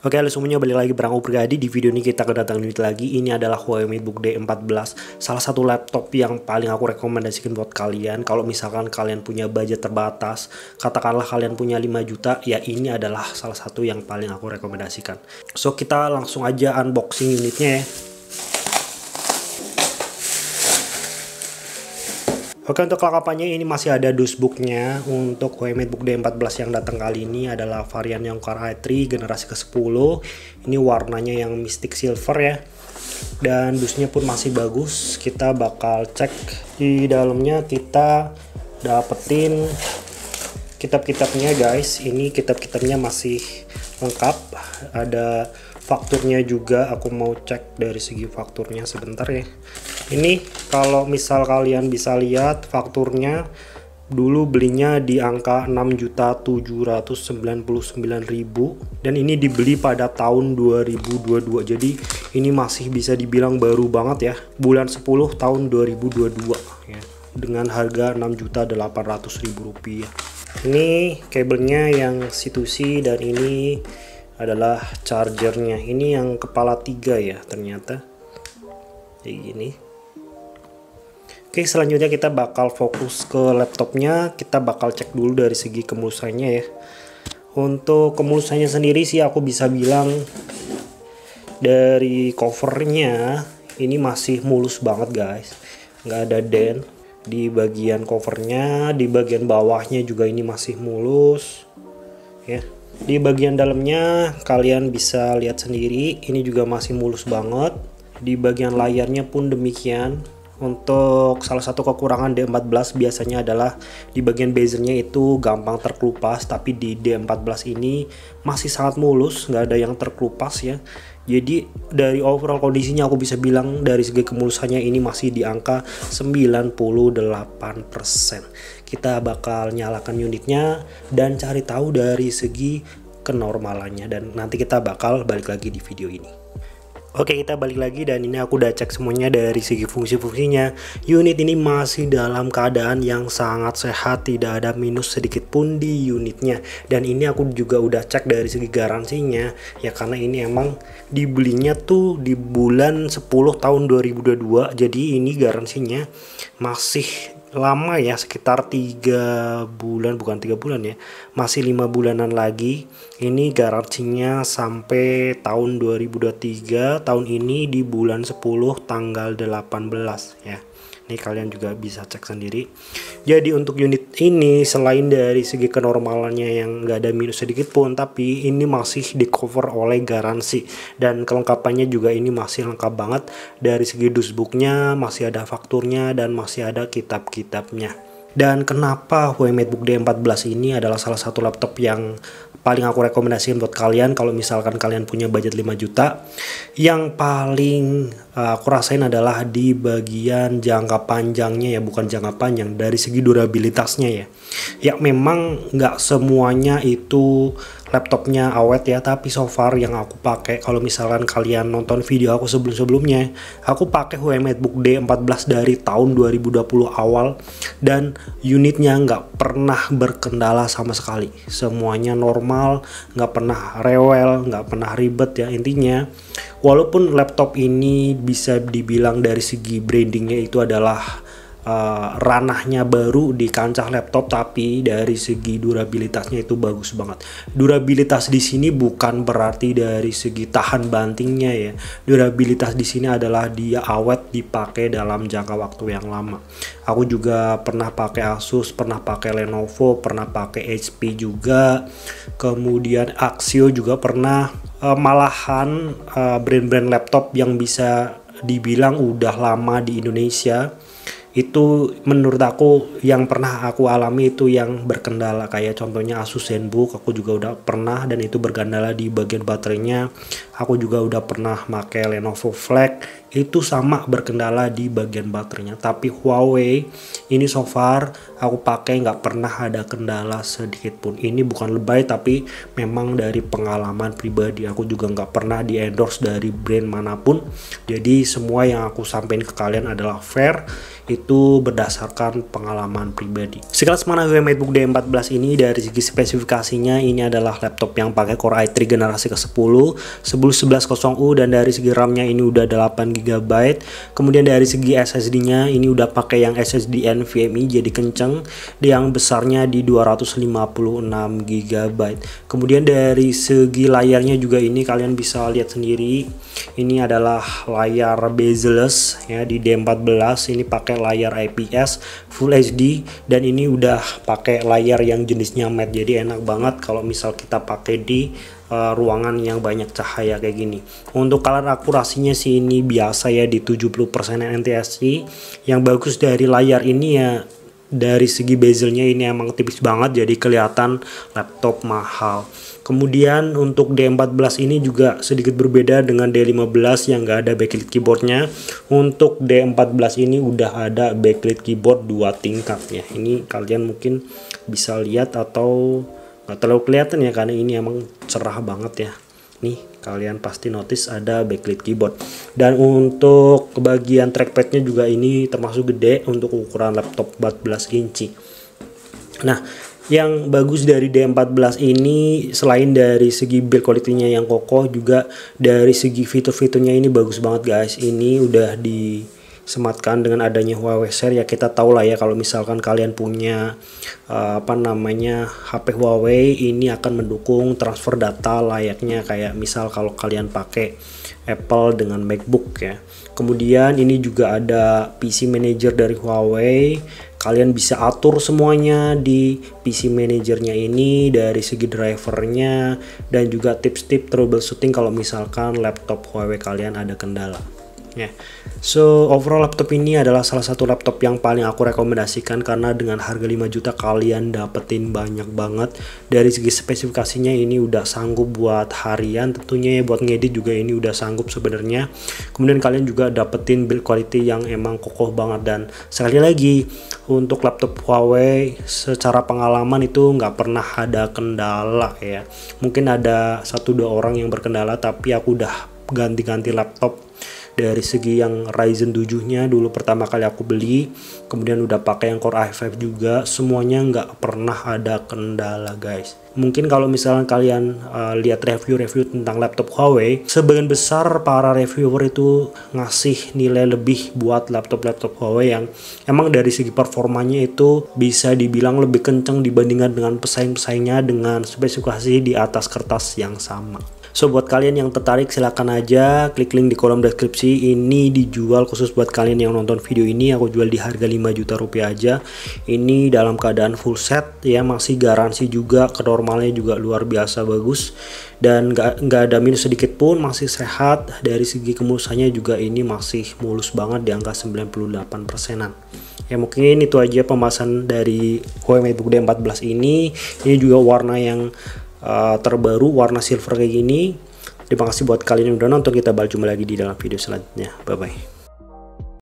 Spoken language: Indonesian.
Oke, halo semuanya, balik lagi bareng aku Priyadi. Di video ini kita kedatangan unit lagi. Ini adalah Huawei MateBook D14, salah satu laptop yang paling aku rekomendasikan buat kalian. Kalau misalkan kalian punya budget terbatas, katakanlah kalian punya 5 juta, ya ini adalah salah satu yang paling aku rekomendasikan. So, kita langsung aja unboxing unitnya ya. Oke, untuk kelengkapannya ini masih ada dusbooknya. Untuk Huawei MateBook D14 yang datang kali ini adalah varian yang Core i3 generasi ke-10. Ini warnanya yang Mystic Silver ya. Dan dusnya pun masih bagus. Kita bakal cek di dalamnya, kita dapetin kitab-kitabnya guys. Ini kitab-kitabnya masih lengkap. Ada fakturnya juga, aku mau cek dari segi fakturnya sebentar ya. Ini kalau misal kalian bisa lihat fakturnya, dulu belinya di angka 6.799.000 dan ini dibeli pada tahun 2022. Jadi ini masih bisa dibilang baru banget ya, bulan 10 tahun 2022 ya, dengan harga 6.800.000 rupiah. Ini kabelnya yang C2C dan ini adalah chargernya. Ini yang kepala 3 ya ternyata, kayak gini. Oke, selanjutnya kita bakal fokus ke laptopnya. Kita bakal cek dulu dari segi kemulusannya ya. Untuk kemulusannya sendiri sih aku bisa bilang dari covernya ini masih mulus banget guys, nggak ada dent di bagian covernya. Di bagian bawahnya juga ini masih mulus ya. Di bagian dalamnya kalian bisa lihat sendiri, ini juga masih mulus banget. Di bagian layarnya pun demikian. Untuk salah satu kekurangan D14 biasanya adalah di bagian bezelnya itu gampang terkelupas, tapi di D14 ini masih sangat mulus, nggak ada yang terkelupas ya. Jadi dari overall kondisinya aku bisa bilang dari segi kemulusannya ini masih di angka 98%. Kita bakal nyalakan unitnya dan cari tahu dari segi kenormalannya, dan nanti kita bakal balik lagi di video ini. Oke, kita balik lagi dan ini aku udah cek semuanya dari segi fungsi-fungsinya. Unit ini masih dalam keadaan yang sangat sehat, tidak ada minus sedikit pun di unitnya. Dan ini aku juga udah cek dari segi garansinya ya, karena ini emang dibelinya tuh di bulan 10 tahun 2022. Jadi ini garansinya masih lama ya, sekitar 3 bulan, bukan 3 bulan ya, masih 5 bulanan lagi. Ini garansinya sampai tahun 2023, tahun ini di bulan 10 tanggal 18 ya. Ini kalian juga bisa cek sendiri. Jadi untuk unit ini selain dari segi kenormalannya yang nggak ada minus sedikit pun, tapi ini masih di cover oleh garansi, dan kelengkapannya juga ini masih lengkap banget. Dari segi dusbooknya masih ada fakturnya dan masih ada kitab-kitabnya. Dan kenapa Huawei MateBook D14 ini adalah salah satu laptop yang paling aku rekomendasikan buat kalian kalau misalkan kalian punya budget 5 juta. Yang paling aku rasain adalah di bagian jangka panjangnya ya, bukan jangka panjang, dari segi durabilitasnya ya. Ya memang nggak semuanya itu laptopnya awet ya, tapi so far yang aku pakai, kalau misalkan kalian nonton video aku sebelum-sebelumnya, aku pakai Huawei MateBook D14 dari tahun 2020 awal dan unitnya nggak pernah berkendala sama sekali. Semuanya normal, nggak pernah rewel, nggak pernah ribet ya. Intinya walaupun laptop ini bisa dibilang dari segi brandingnya itu adalah ranahnya baru di kancah laptop, tapi dari segi durabilitasnya itu bagus banget. Durabilitas di sini bukan berarti dari segi tahan bantingnya ya. Durabilitas di sini adalah dia awet dipakai dalam jangka waktu yang lama. Aku juga pernah pakai Asus, pernah pakai Lenovo, pernah pakai HP juga, kemudian Axio juga pernah. Malahan brand-brand laptop yang bisa dibilang udah lama di Indonesia itu menurut aku yang pernah aku alami itu yang berkendala, kayak contohnya Asus ZenBook aku juga udah pernah, dan itu berkendala di bagian baterainya. aku juga udah pernah pakai Lenovo Flex, itu sama berkendala di bagian baterainya. Tapi Huawei ini so far aku pakai nggak pernah ada kendala sedikit pun. Ini bukan lebay, tapi memang dari pengalaman pribadi. Aku juga nggak pernah di endorse dari brand manapun. Jadi semua yang aku sampaikan ke kalian adalah fair, itu berdasarkan pengalaman pribadi. Sekelas mana gue MacBook D14 ini dari segi spesifikasinya, ini adalah laptop yang pakai Core i3 generasi ke-10 10110U, dan dari segi RAM-nya ini udah 8 GB. Kemudian dari segi SSD-nya ini udah pakai yang SSD NVMe, jadi kenceng, yang besarnya di 256 GB. Kemudian dari segi layarnya juga ini kalian bisa lihat sendiri, ini adalah layar bezel-less ya di D14. Ini pakai layar IPS Full HD, dan ini udah pakai layar yang jenisnya matte, jadi enak banget kalau misal kita pakai di ruangan yang banyak cahaya kayak gini. Untuk color akurasinya sih ini biasa ya di 70% NTSC. Yang bagus dari layar ini ya dari segi bezelnya ini emang tipis banget, jadi kelihatan laptop mahal. Kemudian untuk D14 ini juga sedikit berbeda dengan D15 yang gak ada backlit keyboardnya. Untuk D14 ini udah ada backlit keyboard 2 tingkat ya. Ini kalian mungkin bisa lihat atau nggak terlalu kelihatan ya, karena ini emang cerah banget ya. Nih kalian pasti notice ada backlit keyboard. Dan untuk bagian trackpadnya juga ini termasuk gede untuk ukuran laptop 14 inci. Nah, yang bagus dari D14 ini selain dari segi build quality-nya yang kokoh, juga dari segi fitur-fiturnya ini bagus banget guys. Ini udah disematkan dengan adanya Huawei Share ya. Kita tahu lah ya kalau misalkan kalian punya HP Huawei, ini akan mendukung transfer data layaknya kayak misal kalau kalian pakai Apple dengan MacBook ya. Kemudian ini juga ada PC Manager dari Huawei. Kalian bisa atur semuanya di PC Manajernya ini dari segi drivernya, dan juga tips-tips troubleshooting kalau misalkan laptop Huawei kalian ada kendala. Ya, so overall laptop ini adalah salah satu laptop yang paling aku rekomendasikan, karena dengan harga 5 juta kalian dapetin banyak banget. Dari segi spesifikasinya ini udah sanggup buat harian, tentunya ya buat ngedit juga ini udah sanggup sebenarnya. Kemudian kalian juga dapetin build quality yang emang kokoh banget, dan sekali lagi untuk laptop Huawei secara pengalaman itu nggak pernah ada kendala ya. Mungkin ada 1-2 orang yang berkendala, tapi aku udah ganti-ganti laptop. Dari segi yang Ryzen 7-nya dulu pertama kali aku beli, kemudian udah pakai yang Core i5 juga, semuanya nggak pernah ada kendala guys. Mungkin kalau misalnya kalian lihat review-review tentang laptop Huawei, sebagian besar para reviewer itu ngasih nilai lebih buat laptop-laptop Huawei yang emang dari segi performanya itu bisa dibilang lebih kenceng dibandingkan dengan pesaing-pesaingnya dengan spesifikasi di atas kertas yang sama. So buat kalian yang tertarik silahkan aja klik link di kolom deskripsi. Ini dijual khusus buat kalian yang nonton video ini. Aku jual di harga 5 juta rupiah aja. Ini dalam keadaan full set ya, masih garansi juga, kenormalnya juga luar biasa bagus, dan nggak ada minus sedikit pun, masih sehat. Dari segi kemulusannya juga ini masih mulus banget di angka 98%-an. Ya mungkin itu aja pembahasan dari Huawei MacBook D14 ini. Ini juga warna yang terbaru, warna silver kayak gini. Terima kasih buat kalian yang udah nonton. Kita balik jumpa lagi di dalam video selanjutnya. Bye bye.